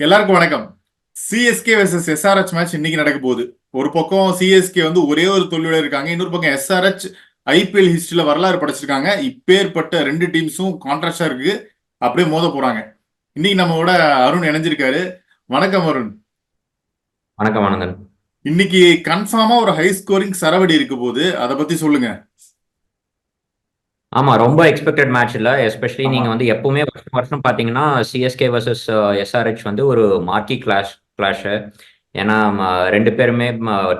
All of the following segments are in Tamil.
எல்லாருக்கும் வணக்கம். சிஎஸ்கே வெர்சஸ் எஸ்ஆர்எச் மேட்ச் இன்னைக்கு நடக்க போகுது. ஒரு பக்கம் சிஎஸ்கே வந்து ஒரே ஒரு தோல்வியோட இருக்காங்க, இன்னொரு பக்கம் எஸ்ஆர்எச் ஐபிஎல் ஹிஸ்டரியில வரலாறு படைச்சிருக்காங்க. இப்பேற்பட்ட ரெண்டு டீம்ஸும் கான்ட்ராஸ்டா இருக்கு, அப்படியே மோத போறாங்க. இன்னைக்கு நம்மளோட அருண் இணைஞ்சிருக்காரு. வணக்கம் அருண். வணக்கம் வணக்கம். இன்னைக்கு கன்ஃபார்மா ஒரு ஹை ஸ்கோரிங் சரவடி இருக்க போது, அதை பத்தி சொல்லுங்க. ஆமா, ரொம்ப எக்ஸ்பெக்டட் மேட்ச் இல்ல. எஸ்பெஷலி ஆமா, நீங்க வந்து எப்பவுமே வருஷம் வருஷம் பாத்தீங்கன்னா சிஎஸ்கே வர்சஸ் எஸ்ஆர்ஹெச் வந்து ஒரு மார்க்கி கிளாஷ். ஏன்னா ரெண்டு பேருமே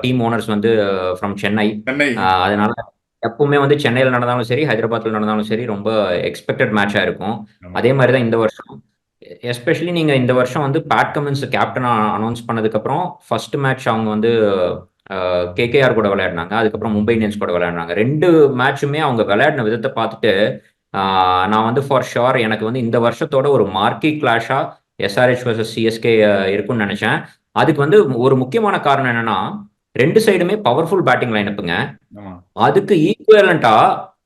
டீம் ஓனர்ஸ் வந்து ஃப்ரம் சென்னை. சென்னை. அதனால எப்பவுமே வந்து சென்னையில் நடந்தாலும் சரி, ஹைதராபாத்ல நடந்தாலும் சரி, ரொம்ப எக்ஸ்பெக்டட் மேட்சா இருக்கும். ஆமா, அதே மாதிரி தான் இந்த வருஷம். எஸ்பெஷலி நீங்க இந்த வருஷம் வந்து பேட் கமின்ஸ் கேப்டன் அனௌன்ஸ் பண்ணதுக்கு அப்புறம் ஃபர்ஸ்ட் மேட்ச் அவங்க வந்து கேகேஆர் கூட விளையாடினாங்க. அதுக்கப்புறம் மும்பை இந்தியன்ஸ் கூட விளையாடினாங்க. ரெண்டு மேட்சுமே அவங்க விளையாடின விதத்தை பார்த்துட்டு நான் வந்து ஃபார் ஷோர் எனக்கு வந்து இந்த வருஷத்தோட ஒரு மார்க்கி கிளாஷா எஸ்ஆர்ஹெச் வர்சஸ் சிஎஸ்கே இருக்கும்னு நினைச்சேன். அதுக்கு வந்து ஒரு முக்கியமான காரணம் என்னன்னா, ரெண்டு சைடுமே பவர்ஃபுல் பேட்டிங் லைனப்புங்க. ஆமா. அதுக்கு ஈக்குவலண்டா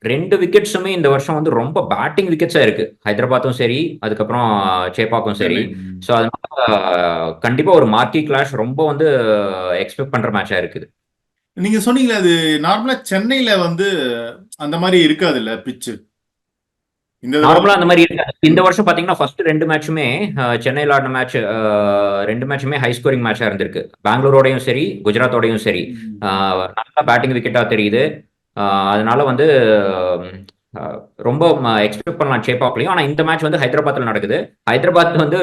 ரெண்டு விக்கெட்ஸுமே இந்த வருஷம் வந்து ரொம்ப பேட்டிங் விக்கெட்ஸா இருக்கு. ஹைதராபாத்தும் சரி, அதுக்கப்புறம் சேப்பாக்கும் சரி. சென்னை. ஸோ அதனால கண்டிப்பா ஒரு மார்க்கி கிளாஷ் ரொம்ப வந்து எக்ஸ்பெக்ட் பண்ற மேட்சா இருக்குது. நீங்க சொன்னீங்களே, அது நார்மலா சென்னையில வந்து அந்த மாதிரி இருக்காது இல்ல பிச்சு இந்த தடவை. நார்மலா அந்த மாதிரி இருக்காது. இந்த வருஷம் பாத்தீங்கன்னா ஃபர்ஸ்ட் ரெண்டு மேட்சுமே சென்னையில் ஆடின மேட்ச், ரெண்டு மேட்சுமே ஹை ஸ்கோரிங் மேட்சா இருந்திருக்கு. பெங்களூரோடையும் சரி, குஜராத்தோடையும் சரி. நல்லா பேட்டிங் விக்கெட்டா தெரியுது. அதனால வந்து ரொம்ப எக்ஸ்பெக்ட் பண்ணலாம் சேப்பாக்லையும். ஆனா இந்த மேட்ச் வந்து ஹைதராபாத்ல நடக்குது. ஹைதராபாத் வந்து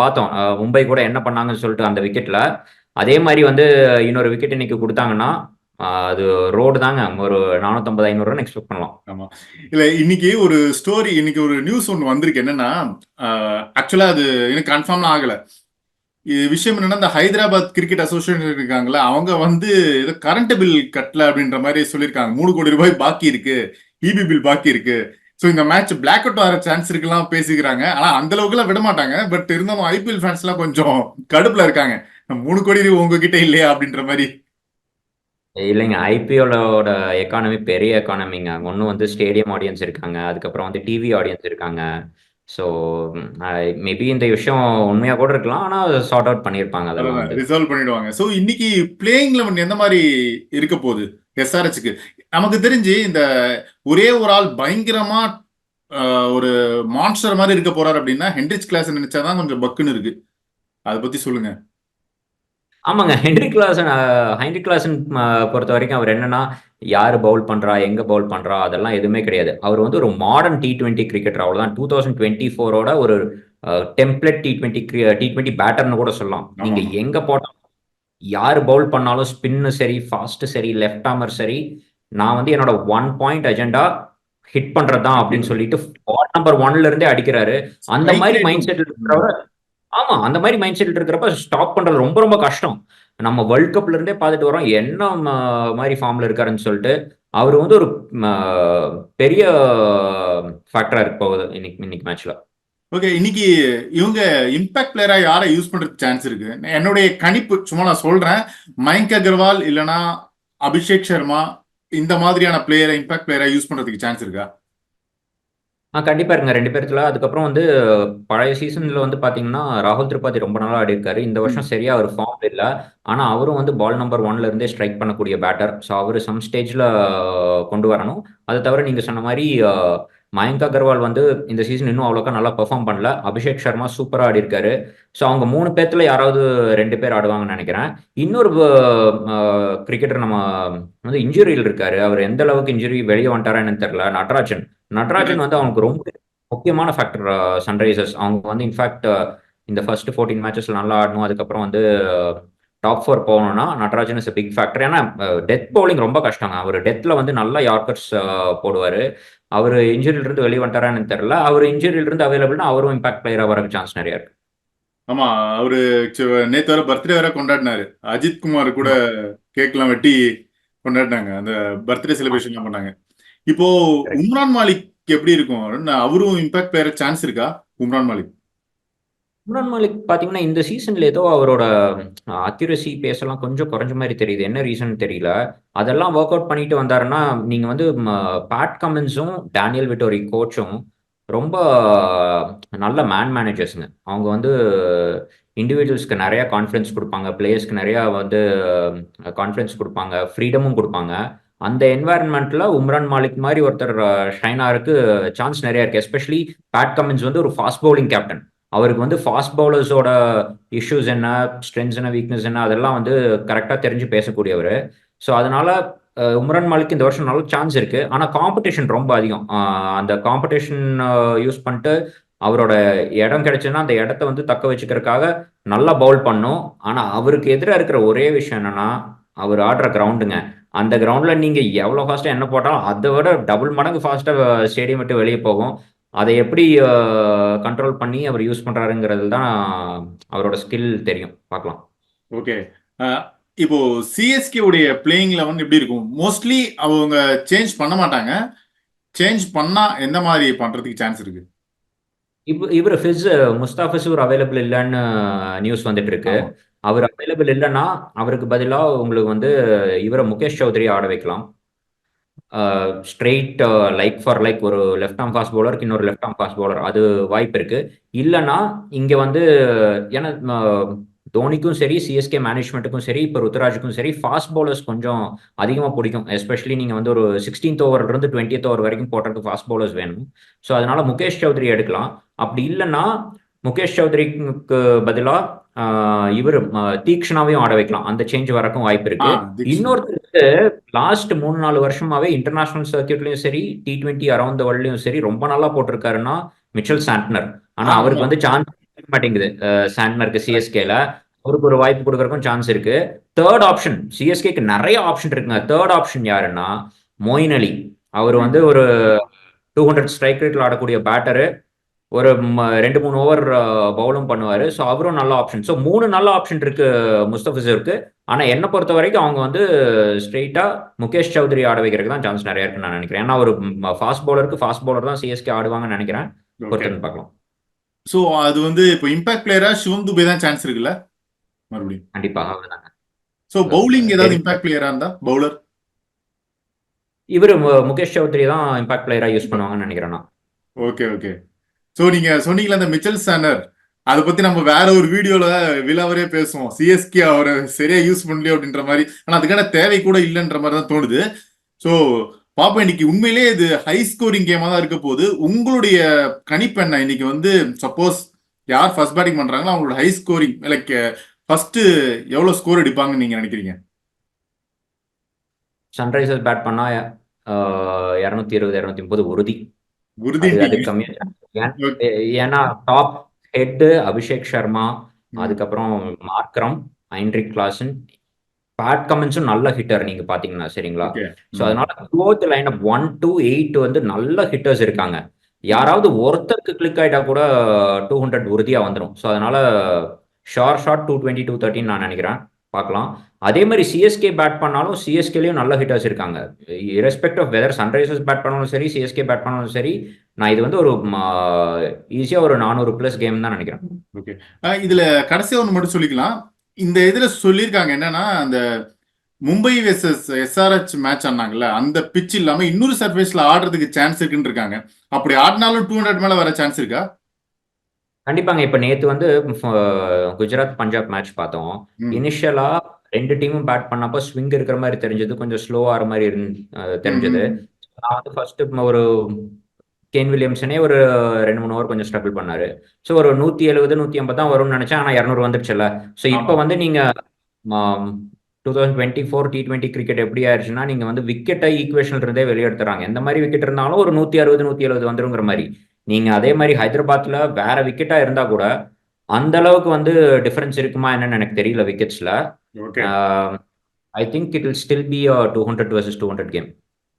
பார்த்தோம் மும்பை கூட என்ன பண்ணாங்கன்னு சொல்லிட்டு அந்த விக்கெட்ல. அதே மாதிரி வந்து இன்னொரு விக்கெட் இன்னைக்கு கொடுத்தாங்கன்னா அது ரோடு தாங்க. ஒரு 450-500 ரன் எக்ஸ்பெக்ட் பண்ணலாம். ஆமா. இல்ல, இன்னைக்கு ஒரு ஸ்டோரி, இன்னைக்கு ஒரு நியூஸ் ஒன்று வந்திருக்கு. என்னன்னா, ஆக்சுவலா அது எனக்கு கன்ஃபார்ம்லாம் ஆகல. இது விஷயம் என்னன்னா, இந்த ஹைதராபாத் கிரிக்கெட் அசோசியேஷன் இருக்காங்களா, அவங்க வந்து ஏதோ கரண்ட் பில் கட்டல அப்படின்ற மாதிரி சொல்லியிருக்காங்க. 3 கோடி ரூபாய் பாக்கி இருக்கு, இபி பில் பாக்கி இருக்கு. ஸோ இந்த மேட்ச் பிளாக் அவுட் வர சான்ஸ் இருக்குலாம் பேசிக்கிறாங்க. ஆனா அந்த அளவுக்குலாம் விட மாட்டாங்க. பட் இருந்தாலும் ஐபிஎல் ஃபேன்ஸ் எல்லாம் கொஞ்சம் கடுப்புல இருக்காங்க. 3 கோடி உங்ககிட்ட இல்லையா அப்படின்ற மாதிரி. இல்லைங்க, ஐபிஎல்லோட எக்கானமி பெரிய எக்கானமிங்க. ஒன்றும் வந்து ஸ்டேடியம் ஆடியன்ஸ் இருக்காங்க, அதுக்கப்புறம் வந்து டிவி ஆடியன்ஸ் இருக்காங்க. ஸோ மேபி இந்த விஷயம் உண்மையா கூட இருக்கலாம். ஆனால் சார்ட் அவுட் பண்ணியிருப்பாங்க அதெல்லாம் அதான் வந்து. ரிசால்வ் பண்ணிடுவாங்க. ஸோ இன்னைக்கு பிளேயிங் லெவன் எந்த மாதிரி இருக்க போகுது எஸ்ஆர்ஹெச்க்கு? நமக்கு தெரிஞ்சு இந்த ஒரே ஒரு ஆள் பயங்கரமா ஒரு மான்ஸ்டர் மாதிரி இருக்க போறாரு அப்படின்னா ஹென்ரிச் கிளாஸ் நினைச்சாதான் கொஞ்சம் பக்குன்னு இருக்கு. அதை பத்தி சொல்லுங்க. ஆமாங்க, ஹென்ரி கிளாசன் பொறுத்த வரைக்கும் அவர் என்னன்னா, யாரு பவுல் பண்றா, எங்க பவுல் பண்றா, அதெல்லாம் எதுவுமே கிடையாது. அவர் வந்து ஒரு மாடர்ன் T20 கிரிக்கெட்டர், அவ்வளவுதான். 2024ஓட ஒரு டெம்ப்ளேட் T20 பேட்டர்னு கூட சொல்லலாம். ஆமா, நீங்க ஆமா. எங்க போட்டாலும், யாரு பவுல் பண்ணாலும், ஸ்பின்னு சரி, ஃபாஸ்ட் சரி, லெஃப்ட் ஆர்மர் சரி, நான் வந்து என்னோட 1 பாயிண்ட் அஜெண்டா ஹிட் பண்றதுதான் அப்படின்னு சொல்லிட்டு பால் நம்பர் 1ல இருந்தே அடிக்கிறாரு. அந்த ஸ்ட்ரைக் மாதிரி மைண்ட் ரேட்டும். செட் இருக்கிறவர். ஆமா, அந்த மாதிரி மைண்ட் செட் இருக்கிறப்ப ஸ்டாப் பண்றது ரொம்ப ரொம்ப கஷ்டம். நம்ம வேர்ல்ட் கப்ல இருந்தே பார்த்துட்டு வரோம் என்ன மாதிரி ஃபார்ம்ல இருக்காருன்னு சொல்லிட்டு. அவர் வந்து ஒரு ம, பெரிய ஃபேக்டரா இருக்க போகுது இன்னைக்கு இன்னைக்கு மேட்ச்ல. ஓகே, இன்னைக்கு இவங்க இம்பாக்ட் பிளேயரா யாரை யூஸ் பண்றதுக்கு சான்ஸ் இருக்கு? என்னுடைய கணிப்பு சும்மா நான் சொல்றேன். மயங்க் அகர்வால் இல்லனா அபிஷேக் சர்மா, இந்த மாதிரியான பிளேயரை இம்பாக்ட் பிளேயரா யூஸ் பண்றதுக்கு சான்ஸ் இருக்கா? கண்டிப்பா இருங்க ரெண்டு பேர்த்துல. அதுக்கப்புறம் வந்து பழைய சீசன்ல வந்து பாத்தீங்கன்னா ராகுல் திரிபாதி ரொம்ப நாளா ஆடி இருக்காரு. இந்த ம். வருஷம் சரியா அவர் ஃபார்ம் இல்ல. ஆனா அவரும் வந்து பால் நம்பர் 1ல இருந்தே ஸ்ட்ரைக் பண்ணக்கூடிய பேட்டர். ஸோ அவரு சம் ஸ்டேஜ்ல கொண்டு வரணும். அதை தவிர நீங்க சொன்ன மாதிரி மயங்க் அகர்வால் வந்து இந்த சீசன் இன்னும் அவ்வளோக்கா நல்லா பெர்ஃபார்ம் பண்ணல. அபிஷேக் சர்மா சூப்பரா ஆடி இருக்காரு. ஸோ அவங்க 3 பேர்த்துல யாராவது 2 பேர் ஆடுவாங்கன்னு நினைக்கிறேன். இன்னொரு கிரிக்கெட்டர் நம்ம வந்து இன்ஜுரியில் இருக்காரு. அவர் எந்த அளவுக்கு இன்ஜுரி வெளியே வந்துட்டாரான்னு தெரியல. நட்ராஜன் வந்து அவனுக்கு ரொம்ப முக்கியமான ஃபேக்டர் சன்ரைசர்ஸ். அவங்க வந்து இன்ஃபேக்ட் இந்த ஃபர்ஸ்ட் 14 மேட்சஸ்ல நல்லா ஆடணும். அதுக்கப்புறம் வந்து டாப் 4 போகணும்னா நட்ராஜன் இஸ் பிக் ஃபேக்டர். ஏன்னா டெத் பவுலிங் ரொம்ப கஷ்டங்க. அவர் டெத்ல வந்து நல்ல யார்க்கர்ஸ் போடுவாரு. அவர் இன்ஜுரியில இருந்து வெளியே வந்துட்டாரான்னு தெரியல. அவர் இன்ஜுரியில இருந்து அவைலபிள்னா அவரும் இம்பாக்ட் பிளேயரா வரக்கு சான்ஸ் நிறைய இருக்கு. ஆமா, அவரு நேத்து வர பர்த்டே வேற கொண்டாடினாரு. அஜித் குமார் கூட கேக்லாம் வெட்டி கொண்டாடினாங்க. அந்த பர்த்டே செலிப்ரேஷன் பண்ணாங்க. இப்போ உம்ரான் மாலிக் எப்படி இருக்கும்? அவரும் இம்பாக்ட் பிளேயர் சான்ஸ் இருக்கா? உம்ரான் மாலிக். உம்ரான் மாலிக் பாத்தீங்கன்னா இந்த சீசன்ல ஏதோ அவரோட அக்யூரசி பேசலாம் கொஞ்சம் குறைஞ்ச மாதிரி தெரியுது. என்ன ரீசன் தெரியல. அதெல்லாம் ஒர்க் அவுட் பண்ணிட்டு வந்தாருன்னா நீங்க வந்து பேட் கமின்ஸும் டேனியல் விட்டோரி கோச்சும் ரொம்ப நல்ல மேனேஜர்ஸுங்க. அவங்க வந்து இண்டிவிஜுவல்ஸ்க்கு நிறைய கான்ஃபிடன்ஸ் கொடுப்பாங்க, பிளேயர்ஸ்க்கு நிறையா வந்து கான்ஃபிடன்ஸ் கொடுப்பாங்க, ஃப்ரீடமும் கொடுப்பாங்க. அந்த என்வாயன்மெண்ட்ல உம்ரான் மாலிக் மாதிரி ஒருத்தர் ஷைன் ஆகிறதுக்கு சான்ஸ் நிறைய இருக்கு. எஸ்பெஷலி பேட் கமின்ஸ் வந்து ஒரு ஃபாஸ்ட் பவுலிங் கேப்டன். அவருக்கு வந்து ஃபாஸ்ட் பவுலர்ஸோட இஷ்யூஸ் என்ன, ஸ்ட்ரென்த்ஸ் என்ன, வீக்னஸ் என்ன, அதெல்லாம் வந்து கரெக்டாக தெரிஞ்சு பேசக்கூடியவர். ஸோ அதனால உம்ரான் மாலிக் இந்த வருஷம் நல்ல சான்ஸ் இருக்கு. ஆனால் காம்படிஷன் ரொம்ப அதிகம். அந்த காம்படிஷன் யூஸ் பண்ணிட்டு அவரோட இடம் கிடைச்சுன்னா அந்த இடத்த வந்து தக்க வச்சுக்கிறதுக்காக நல்லா பவுல் பண்ணும். ஆனால் அவருக்கு எதிராக இருக்கிற ஒரே விஷயம் என்னன்னா, அவர் ஆடுற கிரவுண்டுங்க. அந்த கிரவுண்ட்ல நீங்க எவ்வளோ ஃபாஸ்ட்டாக என்ன போட்டாலும் அதை விட டபுள் மடங்கு ஃபாஸ்ட்டாக ஸ்டேடியம் விட்டு வெளியே போகும். அதை எப்படி கண்ட்ரோல் பண்ணி அவர் யூஸ் பண்றாருங்கிறது தான் அவரோட ஸ்கில் தெரியும். பார்க்கலாம். ஓகே. இப்போ சிஎஸ்கே உடைய பிளேயிங் லெவன் எப்படி இருக்கும்? மோஸ்ட்லி அவங்க சேஞ்ச் பண்ண மாட்டாங்க. சேஞ்ச் பண்ணா எந்த மாதிரி பண்றதுக்கு சான்ஸ் இருக்கு? இப்போ இவர் முஸ்தாபிஸ் அவைலபிள் இல்லைன்னு நியூஸ் வந்துட்டு இருக்கு. ஆமா. அவர் அவைலபிள் இல்லைன்னா அவருக்கு பதிலாக உங்களுக்கு வந்து இவரை முகேஷ் சௌத்ரி ஆட வைக்கலாம். ஸ்ட்ரெயிட் லைக் ஃபார் லைக் ஒரு லெஃப்ட் ஆர்ம் ஃபாஸ்ட் பவுலருக்கு இன்னொரு லெஃப்ட் ஆர்ம் ஃபாஸ்ட் பவுலர், அது வாய்ப்பு இருக்கு. இல்லைன்னா இங்க வந்து ஏன்னா தோனிக்கும் சரி, சிஎஸ்கே மேனேஜ்மெண்ட்டுக்கும் சரி, இப்போ ருத்துராஜுக்கும் சரி, ஃபாஸ்ட் பவுலர்ஸ் கொஞ்சம் அதிகமாக பிடிக்கும். எஸ்பெஷலி நீங்கள் வந்து ஒரு 16th ஓவர்லேருந்து 20th ஓவர் வரைக்கும் போடுறதுக்கு ஃபாஸ்ட் பவுலர்ஸ் வேணும். ஸோ அதனால முகேஷ் சௌத்ரி எடுக்கலாம். அப்படி இல்லைன்னா முகேஷ் சௌத்ரிக்கு பதிலாக இவர் தீக்ஷனாவையும் ஆட வைக்கலாம். அந்த சேஞ்ச் வரக்கும் வாய்ப்பு இருக்கு. இன்னொருத்தருக்கு லாஸ்ட் 3-4 வருஷமாவே இன்டர்நேஷனல் சர்க்கியூட்லயும் சரி, T20 அரௌண்ட் த வேர்ல்ட்லயும் சரி ரொம்ப நல்லா போட்டிருக்காருன்னா மிச்சல் சாண்ட்னர். ஆனா அவருக்கு வந்து சான்ஸ் மாட்டேங்குது. சாண்ட்னருக்கு சிஎஸ்கேல அவருக்கு ஒரு வாய்ப்பு கொடுக்கறதுக்கும் சான்ஸ் இருக்கு. தேர்ட் ஆப்ஷன் சிஎஸ்கேக்கு நிறைய ஆப்ஷன் இருக்குங்க. தேர்ட் ஆப்ஷன் யாருன்னா மொயின் அலி. அவர் வந்து ஒரு 200 ஸ்ட்ரைக் ரேட்ல ஆடக்கூடிய பேட்டரு. ஒரு 2-3 ஓவர் பவுலும் பண்ணுவாரு. ஸோ அவரும் நல்ல ஆப்ஷன். ஸோ 3 நல்ல ஆப்ஷன் இருக்கு முஸ்தபிஸுக்கு. ஆனா என்ன பொறுத்த வரைக்கும் அவங்க வந்து ஸ்ட்ரெயிட்டா முகேஷ் சௌத்ரி ஆட வைக்கிறதுக்கு தான் சான்ஸ் நிறைய இருக்குன்னு நான் நினைக்கிறேன். ஏன்னா ஒரு ஃபாஸ்ட் பவுலர் தான் சிஎஸ்கே ஆடுவாங்கன்னு நினைக்கிறேன். பொறுத்துன்னு பார்க்கலாம். ஸோ அது வந்து இப்போ இம்பாக்ட் பிளேயரா சிவம் துபே தான் சான்ஸ் இருக்குல்ல மறுபடியும்? கண்டிப்பாக அவர்தாங்க. ஸோ பவுலிங் ஏதாவது இம்பாக்ட் பிளேயரா இருந்தா பவுலர் இவரு முகேஷ் சௌத்ரி தான் இம்பாக்ட் பிளேயரா யூஸ் பண்ணுவாங்கன்னு நினைக்கிறேன் நான். Okay okay. ஸோ நீங்க சொன்னீங்களா அந்த மிச்சல் சாண்டர், அதை பத்தி நம்ம வேற ஒரு வீடியோல விலாவரே பேசுவோம். சிஎஸ்கே அவரை சரியா யூஸ் பண்ணலையோ அப்படின்ற மாதிரி. ஆனா அதுக்கான தேவை கூட இல்லைன்ற மாதிரி தான் தோணுது. ஸோ பாப்பா, இன்னைக்கு உண்மையிலேயே இது ஹை ஸ்கோரிங் கேமா தான் இருக்க போகுது. உங்களுடைய கணிப்பு என்ன? இன்னைக்கு வந்து சப்போஸ் யார் ஃபர்ஸ்ட் பேட்டிங் பண்றாங்களோ அவங்களோட ஹை ஸ்கோரிங் லைக் ஃபர்ஸ்ட் எவ்வளவு ஸ்கோர் அடிப்பாங்கன்னு நீங்க நினைக்கிறீங்க? சன்ரைசர்ஸ் பேட் பண்ணா 220 230 உறுதி. உறுதி. அது கம்மியா. ஏன்னா டாப் ஹெட் அபிஷேக் சர்மா, அதுக்கப்புறம் மார்க்ரம், ஐன்ரிக் கிளாசன், பேட் கமின்ஸும் நல்ல ஹிட்டர் நீங்க பாத்தீங்கன்னா, சரிங்களா? சோ அதனால க்ளோத் லைன் அப் 1 to 8 வந்து நல்ல ஹிட்டர்ஸ் இருக்காங்க. யாராவது ஒருத்தருக்கு கிளிக் ஆயிட்டா கூட 200 உறுதியா வந்துடும். ஸோ அதனால ஷார்ட் 220 230 நான் நினைக்கிறேன். பார்க்கலாம். அதே மாதிரி சிஎஸ்கே பேட் பண்ணாலும் சிஎஸ்கேலயும் நல்ல ஹிட்டர்ஸ் இருக்காங்க. இரஸ்பெக்ட் ஆஃப் வெதர் சன்ரைசர்ஸ் பேட் பண்ணாலும் சரி, சிஎஸ்கே பேட் பண்ணாலும் சரி, நான் இது வந்து ஒரு ஈஸியா ஒரு 400+ கேம் தான் நினைக்கிறேன். ஓகே. இதுல கடைசியா ஒன்று மட்டும் சொல்லிக்கலாம். இந்த இதுல சொல்லியிருக்காங்க என்னன்னா, அந்த மும்பை வெர்சஸ் எஸ்ஆர்எச் மேட்ச் ஆனாங்கல்ல, அந்த பிட்ச் இல்லாம இன்னொரு சர்ஃபேஸ்ல ஆடுறதுக்கு சான்ஸ் இருக்குன்னு இருக்காங்க. அப்படி ஆடினாலும் 200 மேல வர சான்ஸ் இருக்கா? கண்டிப்பாங்க. இப்ப நேத்து வந்து குஜராத் பஞ்சாப் மேட்ச் பார்த்தோம். இனிஷியலா 2 டீமும் பேட் பண்ணப்போ ஸ்விங் இருக்கிற மாதிரி தெரிஞ்சது, கொஞ்சம் ஸ்லோ ஆகிற மாதிரி தெரிஞ்சது. நான் வந்து ஃபர்ஸ்ட் ஒரு கேன் வில்லியம்சனே ஒரு 2-3 ஓவர் கொஞ்சம் ஸ்ட்ரகிள் பண்ணாரு. ஸோ ஒரு 170 180 தான் வரும்னு நினைச்சேன். ஆனா 200 வந்துருச்சுல்ல. ஸோ இப்போ வந்து நீங்க 2024 T20 கிரிக்கெட் எப்படி ஆயிடுச்சுன்னா, நீங்க வந்து விக்கெட்டை ஈக்குவேஷன்ல இருந்தே வெளியெடுத்துறாங்க. எந்த மாதிரி விக்கெட் இருந்தாலும் ஒரு 160 170 வந்துருங்கிற மாதிரி. நீங்க அதே மாதிரி ஹைதராபாத்ல வேற விக்கெட்டா இருந்தா கூட அந்த அளவுக்கு வந்து டிஃபரன்ஸ் இருக்குமா என்னன்னு எனக்கு தெரியல விக்கெட்ஸ்ல. I think it will still be 200 versus 200 game.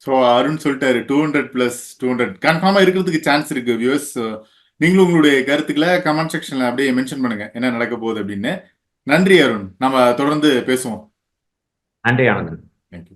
So Arun சொல்லிட்டாரு 200+200 கன்ஃபார்மா இருக்கிறதுக்கு சான்ஸ் இருக்கு. வியூவர்ஸ், நீங்களும் உங்களுடைய கருத்துக்களை கமெண்ட் செக்ஷன்ல அப்படியே மென்ஷன் பண்ணுங்க என்ன நடக்க போகுது அப்படின்னு. நன்றி அருண், நம்ம தொடர்ந்து பேசுவோம். நன்றி ஆனந்தன். தேங்க்யூ.